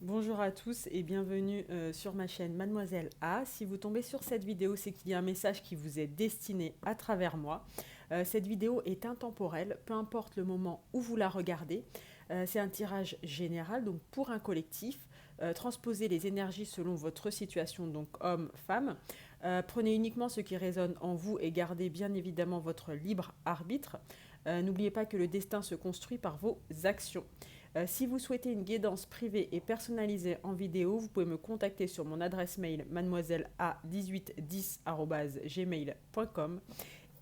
Bonjour à tous et bienvenue sur ma chaîne Mademoiselle A. Si vous tombez sur cette vidéo, c'est qu'il y a un message qui vous est destiné à travers moi. Cette vidéo est intemporelle, peu importe le moment où vous la regardez. C'est un tirage général, donc pour un collectif. Transposez les énergies selon votre situation, donc homme, femme. Prenez uniquement ce qui résonne en vous et gardez bien évidemment votre libre arbitre. N'oubliez pas que le destin se construit par vos actions. Si vous souhaitez une guidance privée et personnalisée en vidéo, vous pouvez me contacter sur mon adresse mail mademoiselle.a1810@gmail.com.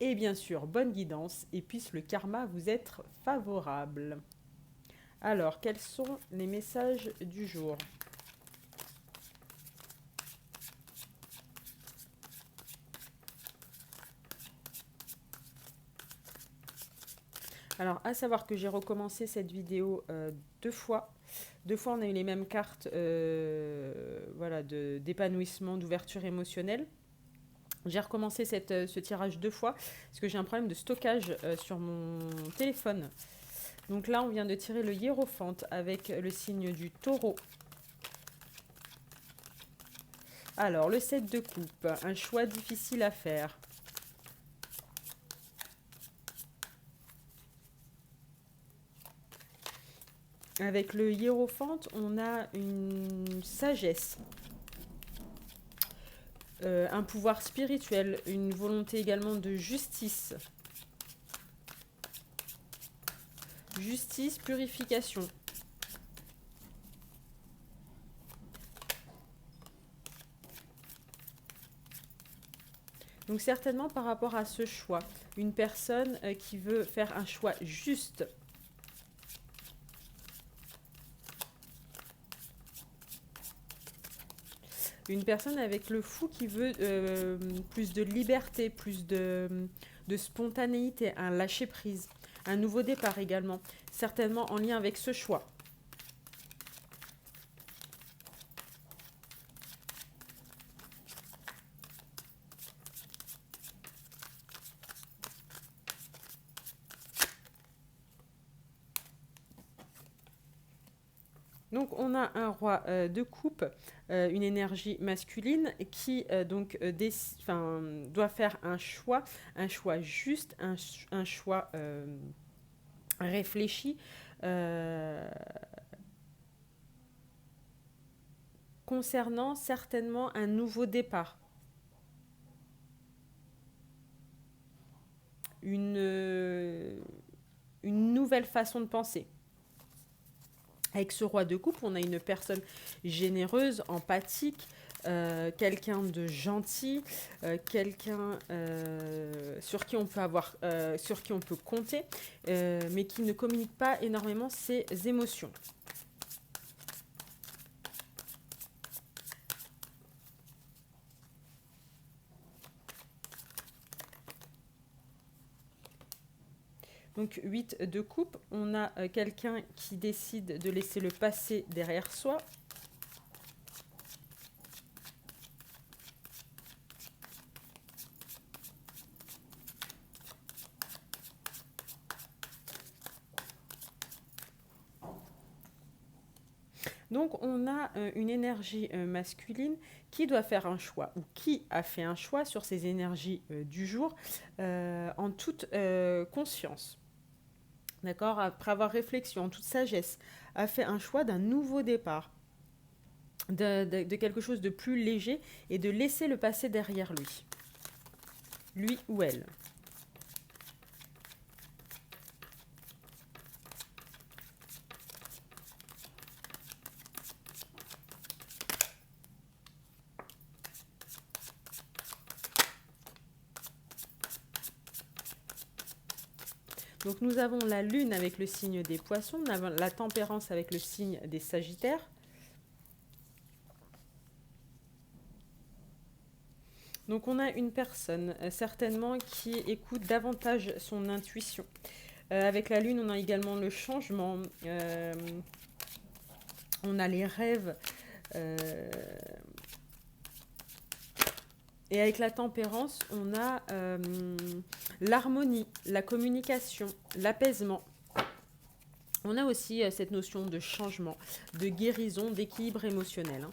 Et bien sûr, bonne guidance et puisse le karma vous être favorable. Alors, quels sont les messages du jour? Alors, à savoir que j'ai recommencé cette vidéo deux fois. Deux fois, on a eu les mêmes cartes voilà, d'épanouissement, d'ouverture émotionnelle. J'ai recommencé ce tirage deux fois parce que j'ai un problème de stockage sur mon téléphone. Donc là, on vient de tirer le hiérophante avec le signe du taureau. Alors, le 7 de coupe, un choix difficile à faire. Avec le hiérophante, on a une sagesse, un pouvoir spirituel, une volonté également de justice. Justice, purification. Donc certainement par rapport à ce choix, une personne qui veut faire un choix juste. Une personne avec le fou qui veut plus de liberté, plus de spontanéité, un lâcher-prise, un nouveau départ également, certainement en lien avec ce choix. Donc on a un roi de coupe, une énergie masculine qui doit faire un choix juste, un choix réfléchi concernant certainement un nouveau départ, une, une nouvelle façon de penser. Avec ce roi de coupe, on a une personne généreuse, empathique, quelqu'un de gentil, quelqu'un sur qui on peut sur qui on peut compter, mais qui ne communique pas énormément ses émotions. Donc 8 de coupe, on a quelqu'un qui décide de laisser le passé derrière soi. Donc on a une énergie masculine qui doit faire un choix ou qui a fait un choix sur ces énergies du jour en toute conscience. D'accord, après avoir réflexion, en toute sagesse, a fait un choix d'un nouveau départ, de quelque chose de plus léger et de laisser le passé derrière lui ou elle. Donc nous avons la lune avec le signe des poissons, nous avons la tempérance avec le signe des sagittaires. Donc on a une personne certainement qui écoute davantage son intuition. Avec la lune, on a également le changement, on a les rêves. Et avec la tempérance, on a l'harmonie, la communication, l'apaisement. On a aussi cette notion de changement, de guérison, d'équilibre émotionnel, hein.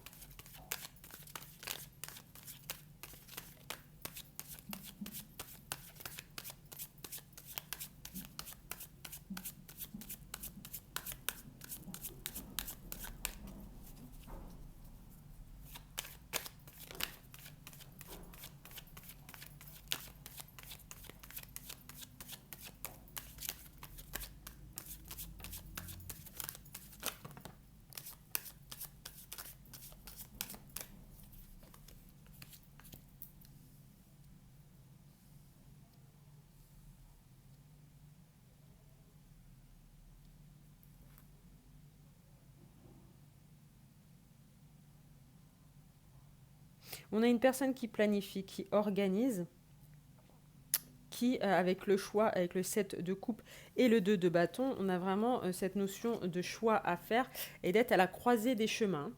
On a une personne qui planifie, qui organise, qui, avec le choix, avec le 7 de coupe et le 2 de bâton, on a vraiment cette notion de choix à faire et d'être à la croisée des chemins.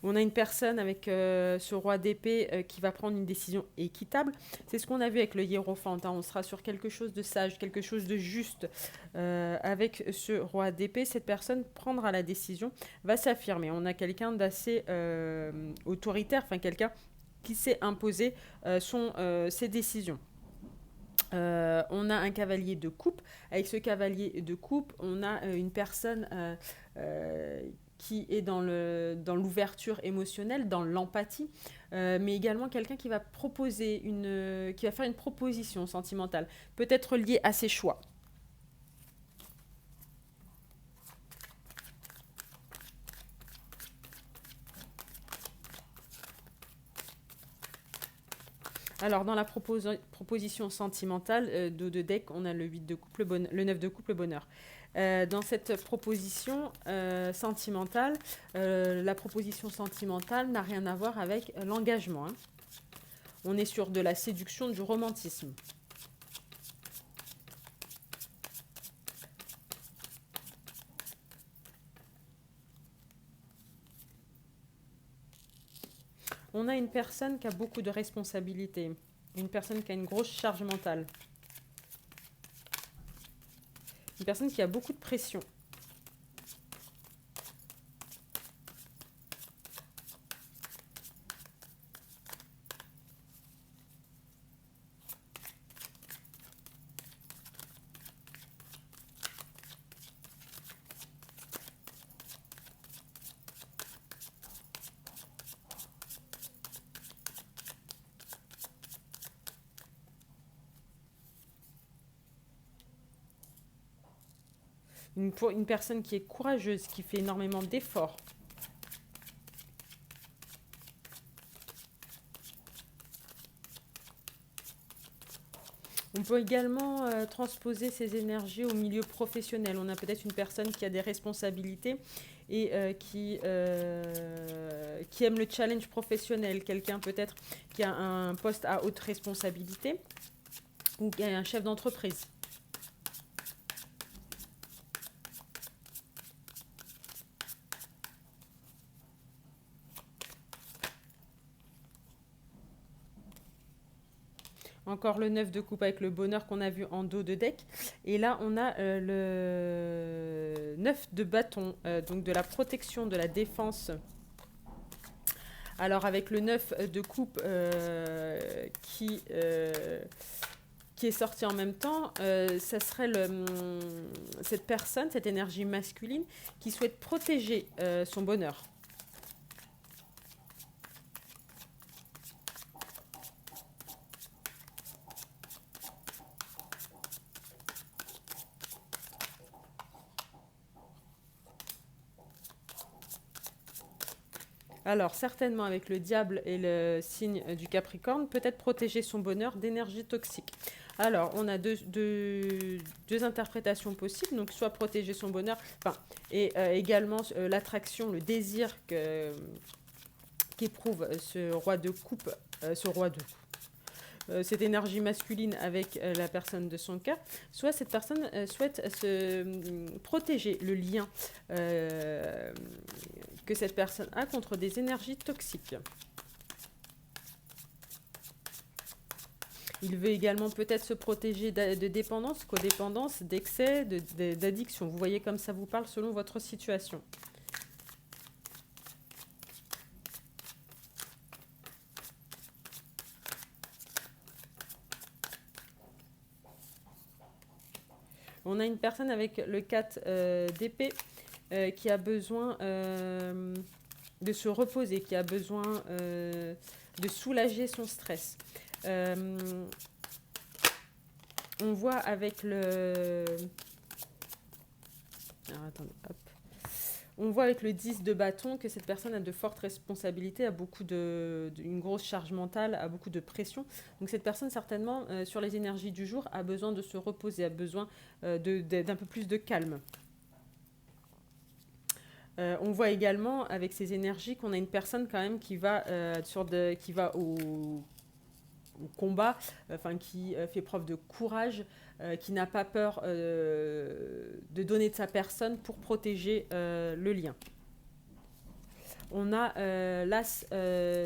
On a une personne avec ce roi d'épée qui va prendre une décision équitable. C'est ce qu'on a vu avec le hiérophante, hein. On sera sur quelque chose de sage, quelque chose de juste. Avec ce roi d'épée, cette personne prendra la décision, va s'affirmer. On a quelqu'un d'assez autoritaire, enfin quelqu'un qui sait imposer ses décisions. On a un cavalier de coupe. Avec ce cavalier de coupe, on a une personne qui est dans l'ouverture émotionnelle, dans l'empathie, mais également quelqu'un qui va qui va faire une proposition sentimentale, peut-être liée à ses choix. Alors, dans la proposition sentimentale, dos de deck, on a le 8 de coupe, le 9 de coupe, le bonheur. Dans cette proposition sentimentale, la proposition sentimentale n'a rien à voir avec l'engagement, hein. On est sur de la séduction, du romantisme. On a une personne qui a beaucoup de responsabilités, une personne qui a une grosse charge mentale, une personne qui a beaucoup de pression. Une personne qui est courageuse, qui fait énormément d'efforts. On peut également transposer ces énergies au milieu professionnel. On a peut-être une personne qui a des responsabilités et qui aime le challenge professionnel. Quelqu'un peut-être qui a un poste à haute responsabilité ou qui est un chef d'entreprise. Encore le 9 de coupe avec le bonheur qu'on a vu en dos de deck. Et là, on a le 9 de bâton, donc de la protection, de la défense. Alors avec le 9 de coupe qui est sorti en même temps, ça serait cette personne, cette énergie masculine qui souhaite protéger son bonheur. Alors, certainement avec le diable et le signe du Capricorne, peut-être protéger son bonheur d'énergie toxique. Alors, on a deux interprétations possibles. Donc, soit protéger son bonheur, et également l'attraction, le désir qu'éprouve ce roi de coupe, cette énergie masculine avec la personne de son cœur, soit cette personne souhaite se protéger le lien que cette personne a contre des énergies toxiques. Il veut également peut-être se protéger de dépendance, codépendance, d'excès, d'addiction. Vous voyez comme ça vous parle selon votre situation. On a une personne avec le 4 d'épée qui a besoin de se reposer, qui a besoin de soulager son stress. On voit avec le... Alors, attendez, hop. On voit avec le 10 de bâton que cette personne a de fortes responsabilités, a une grosse charge mentale, a beaucoup de pression. Donc cette personne, certainement, sur les énergies du jour, a besoin de se reposer, a besoin d'un peu plus de calme. On voit également avec ces énergies qu'on a une personne quand même qui va, qui va au combat, qui fait preuve de courage, qui n'a pas peur de donner de sa personne pour protéger le lien. On a l'as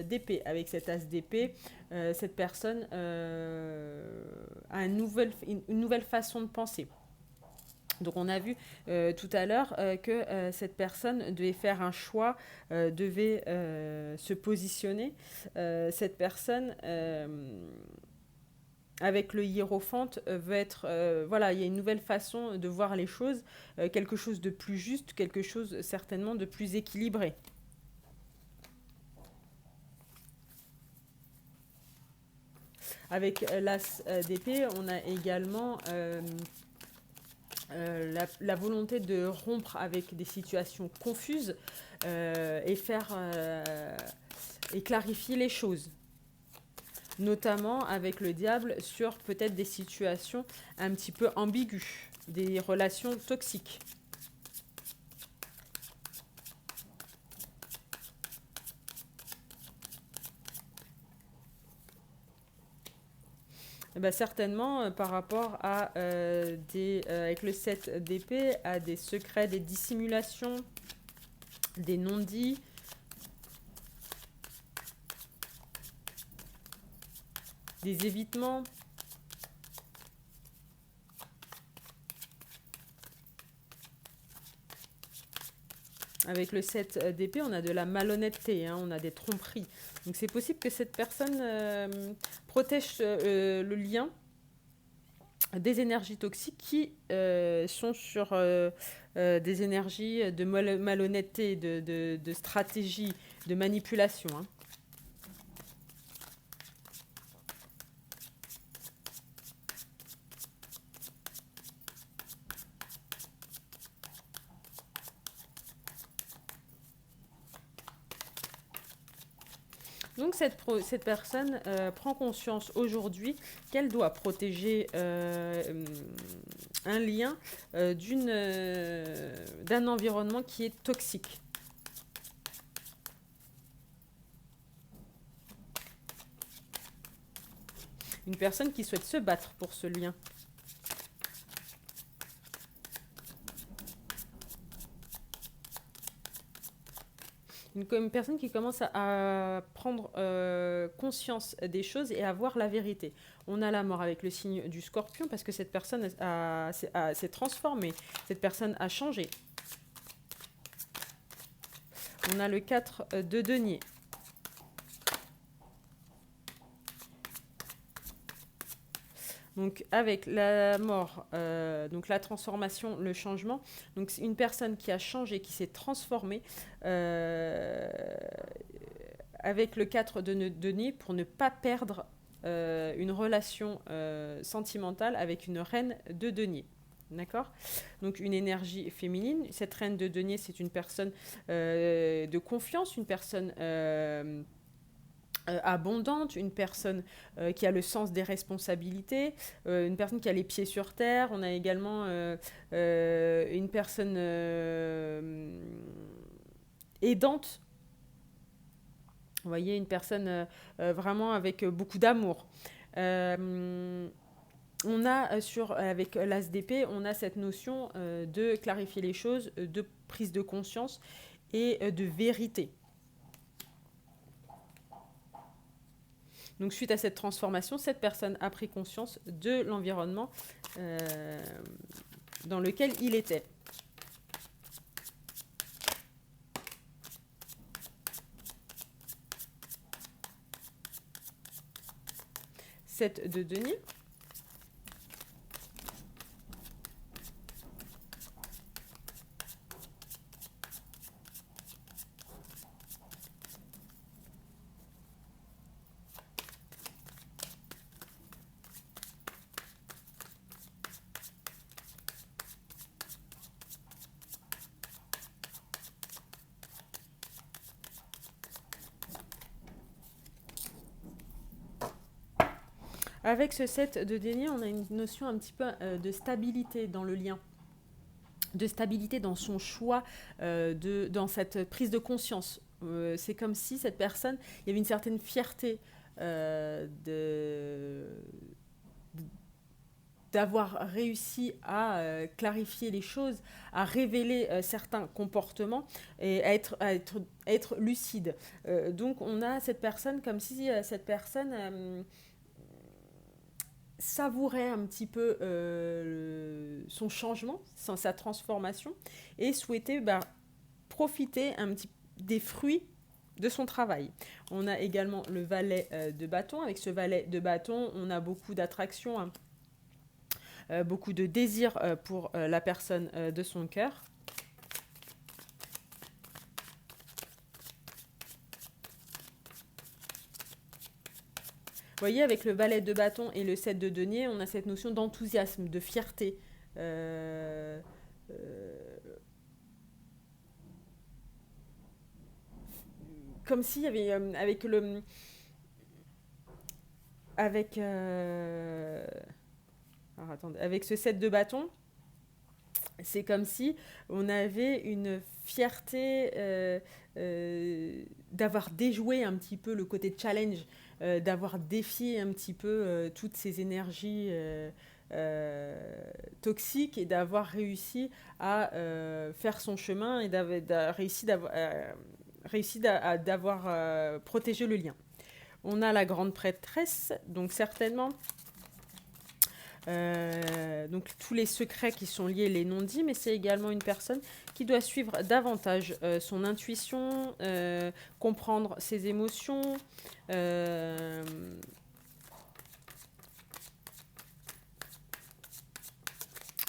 d'épée. Avec cet as d'épée, cette personne a une nouvelle façon de penser. Donc on a vu tout à l'heure que cette personne devait faire un choix, devait se positionner. Cette personne, avec le hiérophante, veut être... voilà, il y a une nouvelle façon de voir les choses, quelque chose de plus juste, quelque chose certainement de plus équilibré. Avec l'as d'épée, on a également... la volonté de rompre avec des situations confuses et clarifier les choses, notamment avec le diable sur peut-être des situations un petit peu ambiguës, des relations toxiques. Eh ben, certainement, par rapport à avec le 7 d'épée, à des secrets, des dissimulations, des non-dits. Des évitements. Avec le 7 d'épée, on a de la malhonnêteté, hein, on a des tromperies. Donc c'est possible que cette personne protège le lien des énergies toxiques qui sont sur des énergies de malhonnêteté, de stratégie, de manipulation. Hein. Donc cette personne prend conscience aujourd'hui qu'elle doit protéger un lien d'un environnement qui est toxique. Une personne qui souhaite se battre pour ce lien. Une personne qui commence à prendre conscience des choses et à voir la vérité. On a la mort avec le signe du scorpion parce que cette personne s'est transformée, cette personne a changé. On a le 4 de denier. Donc avec la mort, donc la transformation, le changement, donc c'est une personne qui a changé, qui s'est transformée avec le 4 de denier pour ne pas perdre une relation sentimentale avec une reine de denier. D'accord ? Donc une énergie féminine. Cette reine de denier, c'est une personne de confiance, une personne... abondante, une personne qui a le sens des responsabilités, une personne qui a les pieds sur terre. On a également une personne aidante. Vous voyez, une personne vraiment avec beaucoup d'amour. On a avec l'as d'épée, on a cette notion de clarifier les choses, de prise de conscience et de vérité. Donc suite à cette transformation, cette personne a pris conscience de l'environnement dans lequel il était. 7 de denier. Avec ce 7 de denier, on a une notion un petit peu de stabilité dans le lien, de stabilité dans son choix, dans cette prise de conscience. C'est comme si cette personne, il y avait une certaine fierté d'avoir réussi à clarifier les choses, à révéler certains comportements et à être lucide. Donc on a cette personne comme si cette personne savourait un petit peu son changement, sa transformation, et souhaitait profiter un petit des fruits de son travail. On a également le valet de bâton. Avec ce valet de bâton, on a beaucoup d'attraction, hein, beaucoup de désir pour la personne de son cœur. Vous voyez, avec le valet de bâton et le 7 de denier, on a cette notion d'enthousiasme, de fierté. Comme s'il y avait avec le... Avec... alors, attendez, avec ce 7 de bâton, c'est comme si on avait une fierté d'avoir déjoué un petit peu le côté challenge, d'avoir défié un petit peu toutes ces énergies toxiques et d'avoir réussi à faire son chemin et d'avoir protégé le lien. On a la grande prêtresse, donc certainement donc tous les secrets qui sont liés, les non-dits, mais c'est également une personne qui doit suivre davantage son intuition, comprendre ses émotions.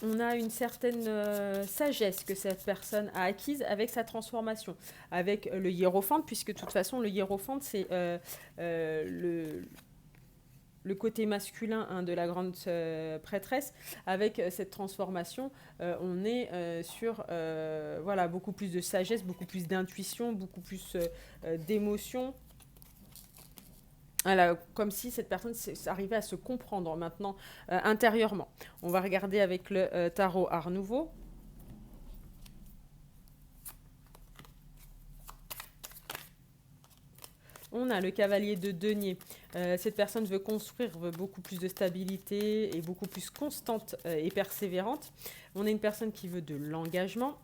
On a une certaine sagesse que cette personne a acquise avec sa transformation, avec le hiérophante, puisque de toute façon le hiérophante c'est le côté masculin, hein, de la grande prêtresse. Avec cette transformation, on est sur voilà, beaucoup plus de sagesse, beaucoup plus d'intuition, beaucoup plus d'émotion. Voilà, comme si cette personne arrivait à se comprendre maintenant intérieurement. On va regarder avec le tarot Art Nouveau. On a le cavalier de denier. Cette personne veut construire, veut beaucoup plus de stabilité et beaucoup plus constante et persévérante. On a une personne qui veut de l'engagement.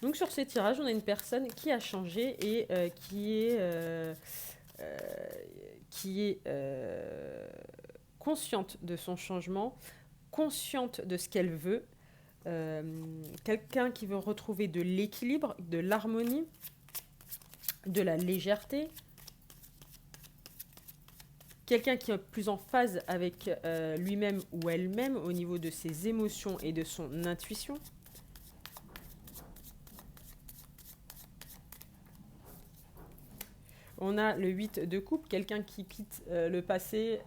Donc sur ces tirages, on a une personne qui a changé et qui est consciente de son changement, consciente de ce qu'elle veut. Quelqu'un qui veut retrouver de l'équilibre, de l'harmonie, de la légèreté. Quelqu'un qui est plus en phase avec lui-même ou elle-même au niveau de ses émotions et de son intuition. On a le 8 de coupe, quelqu'un qui quitte le passé,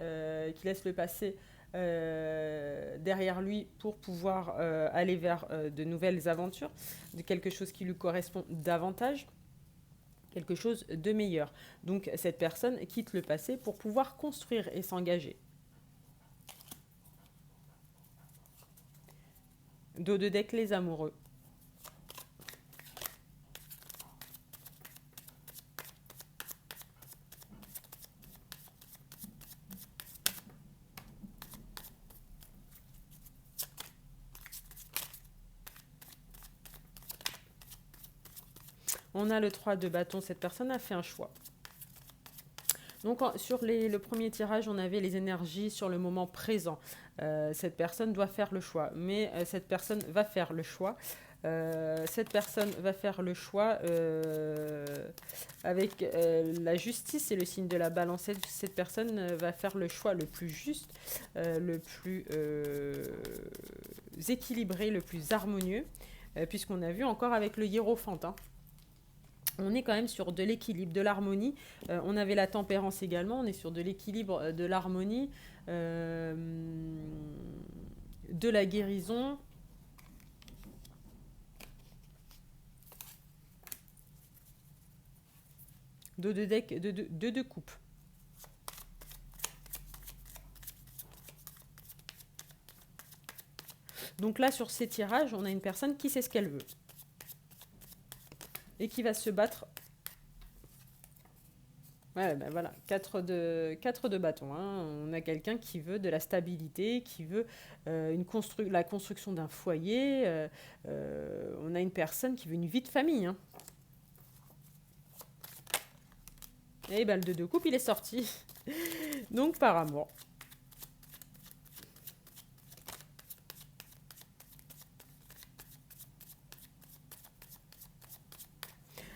qui laisse le passé derrière lui pour pouvoir aller vers de nouvelles aventures, de quelque chose qui lui correspond davantage, quelque chose de meilleur. Donc cette personne quitte le passé pour pouvoir construire et s'engager. Dos de deck, les amoureux. On a le 3 de bâton, cette personne a fait un choix. Donc sur le premier tirage, on avait les énergies sur le moment présent. Cette personne doit faire le choix, mais cette personne va faire le choix. Cette personne va faire le choix avec la justice et le signe de la balance. Cette personne va faire le choix le plus juste, le plus équilibré, le plus harmonieux, puisqu'on a vu encore avec le hiérophante, hein. On est quand même sur de l'équilibre, de l'harmonie. On avait la tempérance également, on est sur de l'équilibre, de l'harmonie, de la guérison. De coupe. Donc là, sur ces tirages, on a une personne qui sait ce qu'elle veut. Et qui va se battre. Ouais, ben voilà, 4 de bâton, hein. On a quelqu'un qui veut de la stabilité, qui veut la construction d'un foyer. On a une personne qui veut une vie de famille, hein. Et ben, le 2 de coupe, il est sorti. Donc, par amour.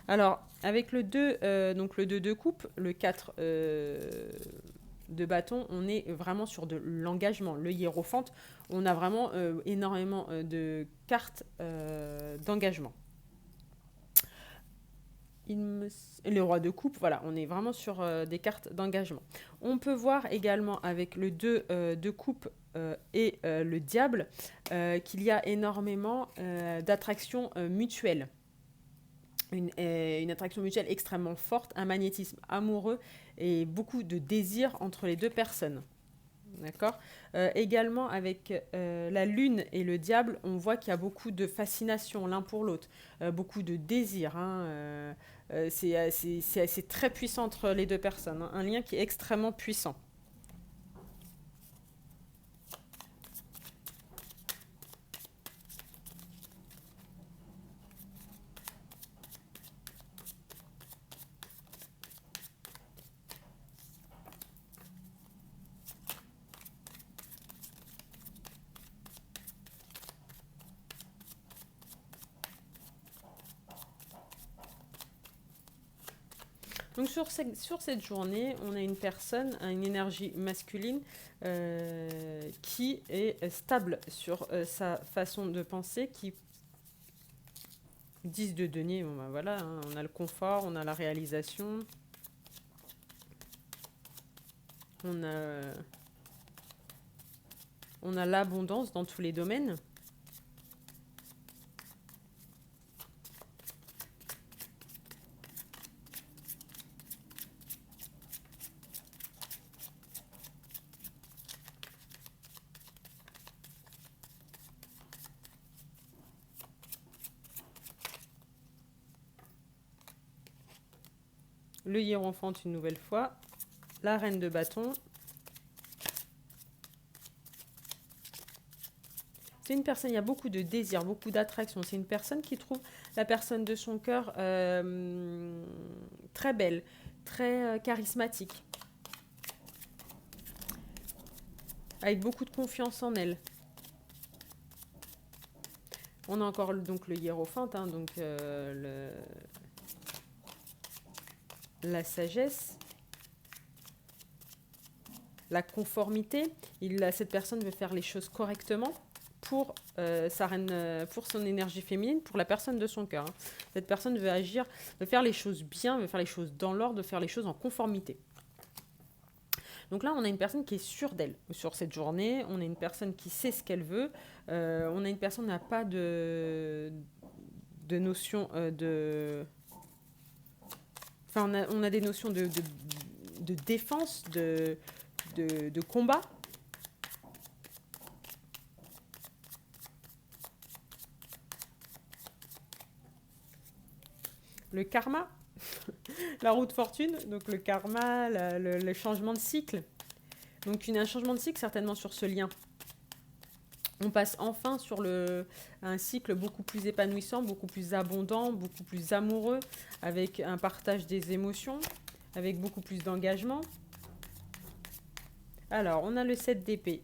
Alors, avec le 2, donc le 2 de coupe, le 4 de bâton, on est vraiment sur de l'engagement. Le hiérophante, on a vraiment énormément de cartes d'engagement. Le roi de coupe, voilà, on est vraiment sur des cartes d'engagement. On peut voir également avec le 2 de coupe et le diable qu'il y a énormément d'attractions mutuelles. Une attraction mutuelle extrêmement forte, un magnétisme amoureux et beaucoup de désir entre les deux personnes. D'accord. Également avec la lune et le diable, on voit qu'il y a beaucoup de fascination l'un pour l'autre, beaucoup de désir, hein, c'est très puissant entre les deux personnes, hein, un lien qui est extrêmement puissant. Donc sur cette journée, on a une personne, une énergie masculine qui est stable sur sa façon de penser, qui 10 de denier, bon ben voilà, hein, on a le confort, on a la réalisation, on a l'abondance dans tous les domaines. Le hiérophante une nouvelle fois, la reine de bâton. C'est une personne, il y a beaucoup de désir, beaucoup d'attraction. C'est une personne qui trouve la personne de son cœur très belle, très charismatique, avec beaucoup de confiance en elle. On a encore donc le hiérophante, hein, donc la sagesse, la conformité. Cette personne veut faire les choses correctement pour sa reine, pour son énergie féminine, pour la personne de son cœur, hein. Cette personne veut agir, veut faire les choses bien, veut faire les choses dans l'ordre, veut faire les choses en conformité. Donc là, on a une personne qui est sûre d'elle sur cette journée. On a une personne qui sait ce qu'elle veut. On a une personne qui n'a pas de notion de... Enfin, on a des notions de défense, de combat. Le karma, la roue de fortune, donc le karma, le changement de cycle. Donc un changement de cycle certainement sur ce lien. On passe enfin sur un cycle beaucoup plus épanouissant, beaucoup plus abondant, beaucoup plus amoureux, avec un partage des émotions, avec beaucoup plus d'engagement. Alors, on a le 7 d'épée.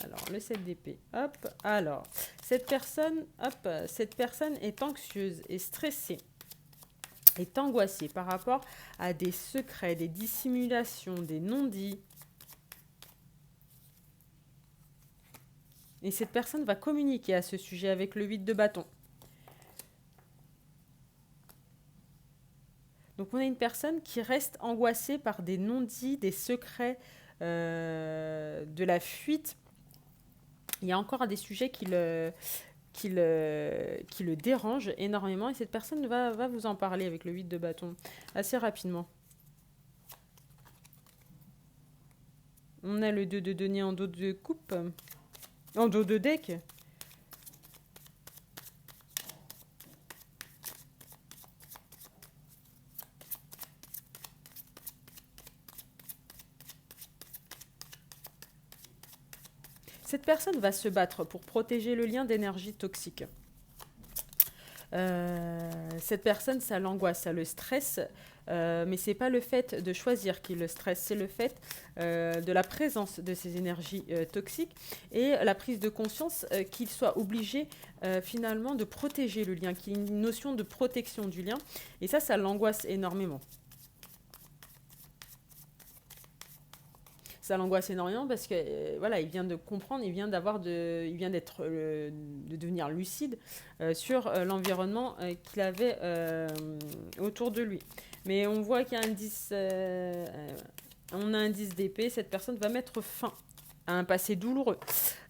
Alors, le 7 d'épée, hop. Alors, cette personne est anxieuse et stressée, est angoissée par rapport à des secrets, des dissimulations, des non-dits. Et cette personne va communiquer à ce sujet avec le 8 de bâton. Donc, on a une personne qui reste angoissée par des non-dits, des secrets, de la fuite. Il y a encore des sujets qui le dérangent énormément et cette personne va vous en parler avec le 8 de bâton assez rapidement. On a le 2 de denier en dos de coupe, en dos de deck. Cette personne va se battre pour protéger le lien d'énergie toxique. Cette personne, ça l'angoisse, ça le stresse, mais c'est pas le fait de choisir qui le stresse, c'est le fait de la présence de ces énergies toxiques et la prise de conscience qu'il soit obligé finalement de protéger le lien, qu'il y ait une notion de protection du lien, et ça l'angoisse énormément. Ça l'angoisse énormément parce que voilà, il vient de comprendre, il vient de devenir lucide sur l'environnement qu'il avait autour de lui. Mais on voit qu'il y a on a un 10 d'épée, cette personne va mettre fin à un passé douloureux.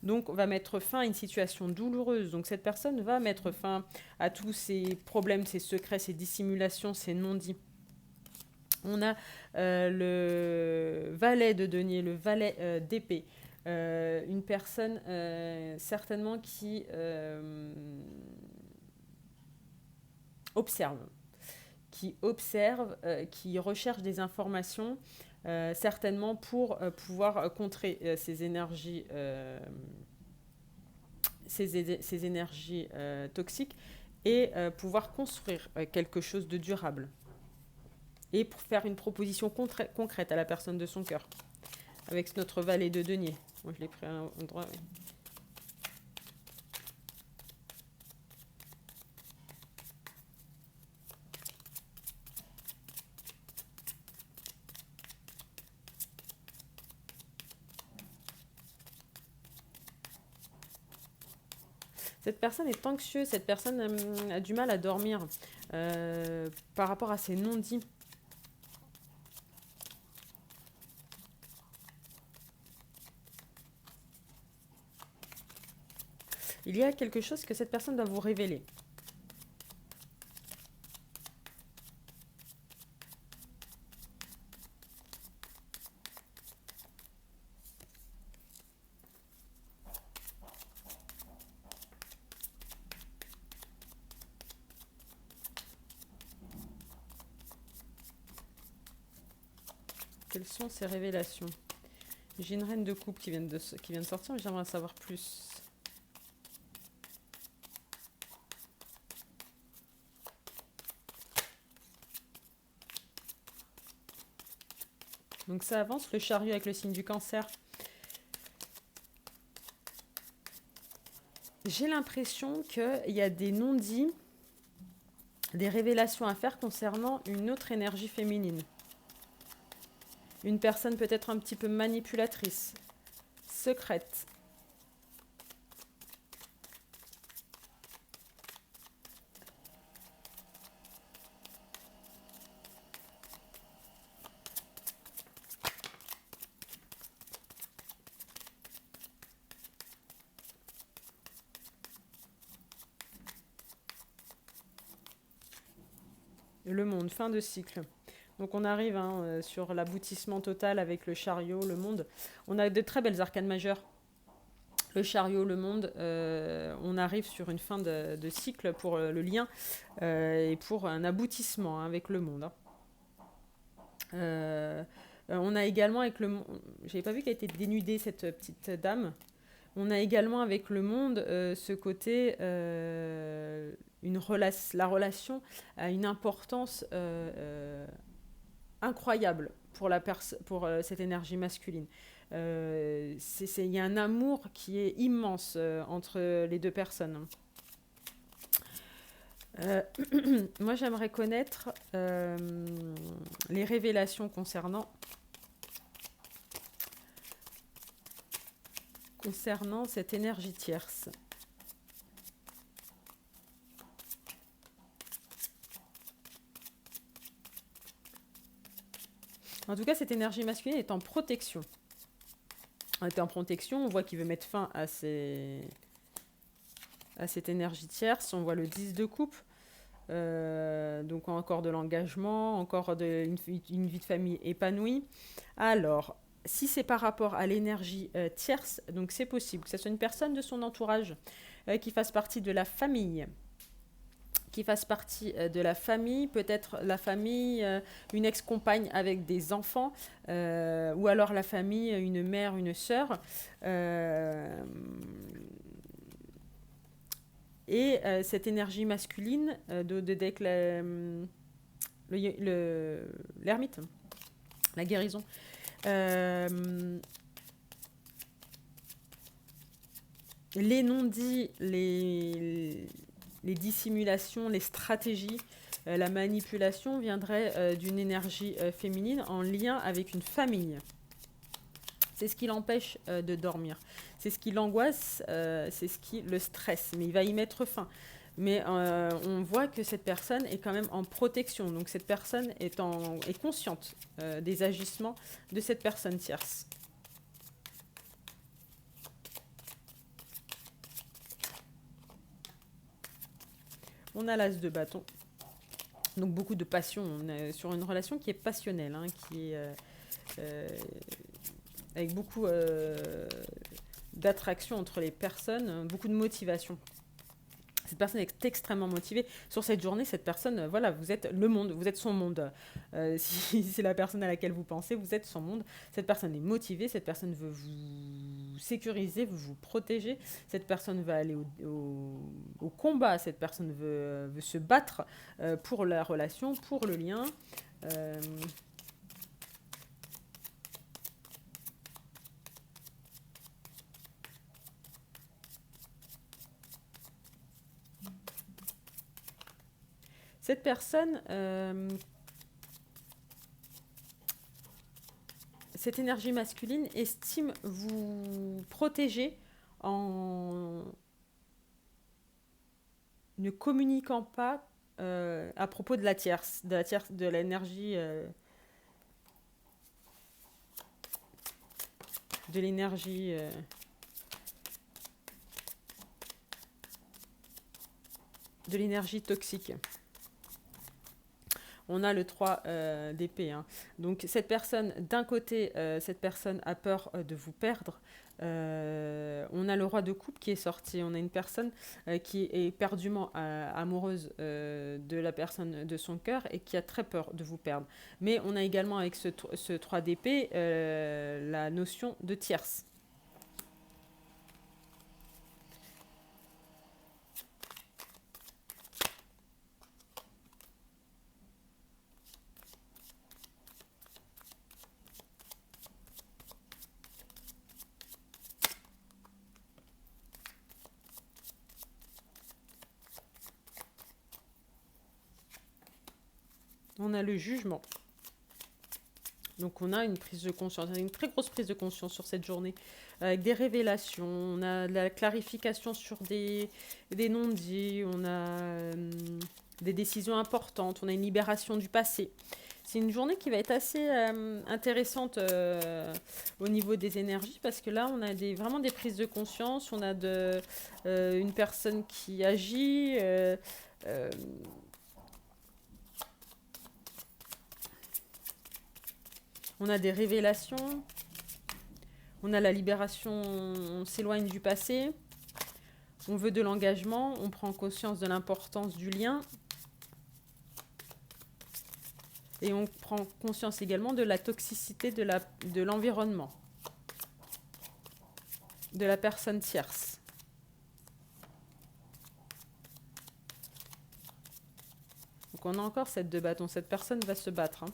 Donc, on va mettre fin à une situation douloureuse. Donc, cette personne va mettre fin à tous ces problèmes, ces secrets, ces dissimulations, ces non-dits. On a le valet de denier, le valet d'épée. Une personne certainement qui observe, qui recherche des informations, certainement pour pouvoir contrer ces énergies, ces énergies toxiques et pouvoir construire quelque chose de durable. Et pour faire une proposition concrète à la personne de son cœur. Avec notre valet de denier. Moi, je l'ai pris à un endroit, oui. Cette personne est anxieuse, cette personne a du mal à dormir par rapport à ses non-dits. Il y a quelque chose que cette personne doit vous révéler. Quelles sont ces révélations? J'ai une reine de coupe qui vient de sortir, mais j'aimerais en savoir plus. Donc ça avance, le chariot avec le signe du cancer. J'ai l'impression qu'il y a des non-dits, des révélations à faire concernant une autre énergie féminine. Une personne peut-être un petit peu manipulatrice, secrète. Le monde, fin de cycle. Donc on arrive sur l'aboutissement total avec le chariot, le monde. On a de très belles arcanes majeures. Le chariot, le monde, on arrive sur une fin de cycle pour le lien et pour un aboutissement avec le monde. On a également avec le monde, j'avais pas vu qu'elle était dénudée cette petite dame, On a également avec le monde ce côté, la relation a une importance incroyable pour, pour cette énergie masculine. Il y a un amour qui est immense entre les deux personnes. Moi, j'aimerais connaître les révélations concernant cette énergie tierce. En tout cas, cette énergie masculine est en protection. Elle est en protection, on voit qu'il veut mettre fin à cette énergie tierce. On voit le 10 de coupe. Donc encore de l'engagement, encore une vie de famille épanouie. Alors, si c'est par rapport à l'énergie tierce, donc c'est possible que ce soit une personne de son entourage qui fasse partie de la famille. Peut-être la famille, une ex-compagne avec des enfants, ou alors la famille, une mère, une sœur. Et cette énergie masculine l'ermite, la guérison. Les non-dits, les dissimulations, les stratégies, la manipulation viendrait d'une énergie féminine en lien avec une famille. C'est ce qui l'empêche de dormir. C'est ce qui l'angoisse, c'est ce qui le stresse. Mais il va y mettre fin. Mais on voit que cette personne est quand même en protection. Donc cette personne est consciente des agissements de cette personne tierce. On a l'as de bâton. Donc beaucoup de passion. On est sur une relation qui est passionnelle, hein, qui est avec beaucoup d'attraction entre les personnes, beaucoup de motivation. Cette personne est extrêmement motivée. Sur cette journée, cette personne, voilà, vous êtes le monde, vous êtes son monde. Si c'est la personne à laquelle vous pensez, vous êtes son monde. Cette personne est motivée, cette personne veut vous sécuriser, veut vous protéger. Cette personne va aller au combat, cette personne veut se battre pour la relation, pour le lien. Cette personne, cette énergie masculine estime vous protéger en ne communiquant pas à propos de la tierce, de l'énergie, de l'énergie. De l'énergie toxique. On a le 3 d'épée. Hein. Donc cette personne, d'un côté, cette personne a peur de vous perdre. On a le roi de coupe qui est sorti. On a une personne qui est éperdument amoureuse de la personne de son cœur et qui a très peur de vous perdre. Mais on a également avec ce 3 d'épée la notion de tierce. On a le jugement. Donc on a une prise de conscience, une très grosse prise de conscience sur cette journée, avec des révélations, on a de la clarification sur des non-dits, on a des décisions importantes, on a une libération du passé. C'est une journée qui va être assez intéressante au niveau des énergies, parce que là on a vraiment des prises de conscience, on a une personne qui agit... on a des révélations, on a la libération, on s'éloigne du passé, on veut de l'engagement, on prend conscience de l'importance du lien et on prend conscience également de la toxicité de l'environnement. de la personne tierce. Donc on a encore cette 2 bâtons. Cette personne va se battre. Hein.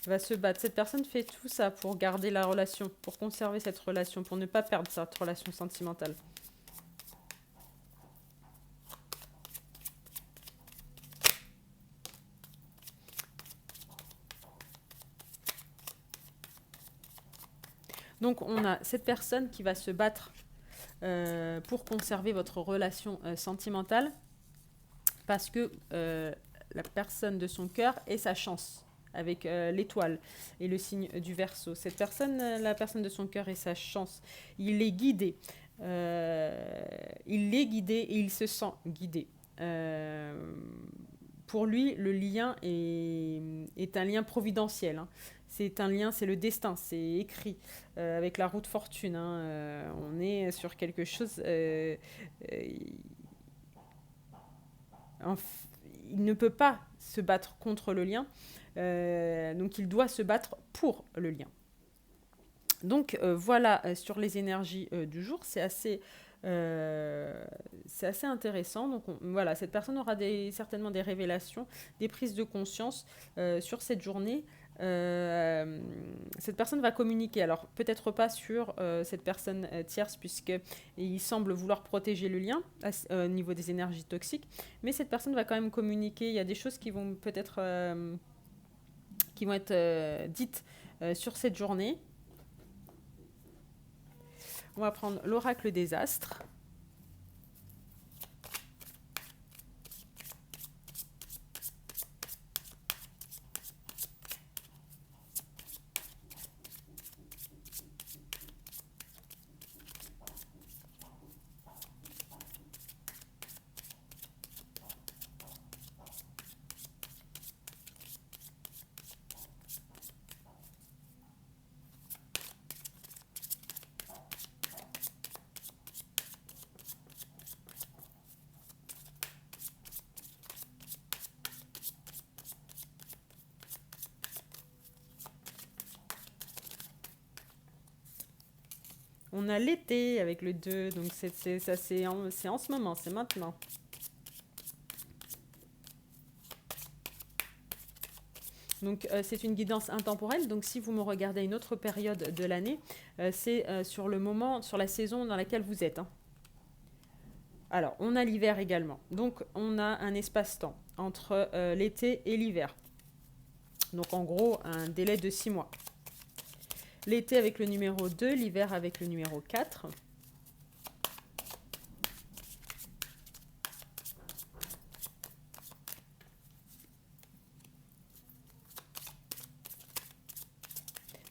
Va se battre. Cette personne fait tout ça pour garder la relation, pour conserver cette relation, pour ne pas perdre cette relation sentimentale. Donc on a cette personne qui va se battre pour conserver votre relation sentimentale parce que la personne de son cœur est sa chance avec l'étoile et le signe du Verseau. Cette personne, la personne de son cœur est sa chance. Il est guidé. Il est guidé et il se sent guidé. Pour lui, le lien est un lien providentiel. Hein. C'est un lien, c'est le destin, c'est écrit avec la roue de fortune. Hein. On est sur quelque chose. Il ne peut pas se battre contre le lien, donc il doit se battre pour le lien. Donc voilà sur les énergies du jour, c'est assez intéressant. Donc voilà, cette personne aura certainement des révélations, des prises de conscience sur cette journée. Cette personne va communiquer, alors peut-être pas sur cette personne tierce puisqu'il semble vouloir protéger le lien au niveau des énergies toxiques, mais cette personne va quand même communiquer. Il y a des choses qui vont peut-être être dites sur cette journée. On va prendre l'oracle des astres. On a l'été avec le 2, donc c'est en ce moment, c'est maintenant. Donc c'est une guidance intemporelle, donc si vous me regardez à une autre période de l'année, c'est sur le moment, sur la saison dans laquelle vous êtes. Hein. Alors, on a l'hiver également, donc on a un espace-temps entre l'été et l'hiver. Donc en gros, un délai de 6 mois. L'été avec le numéro 2, l'hiver avec le numéro 4.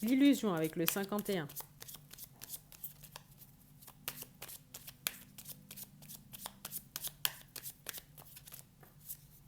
L'illusion avec le 51.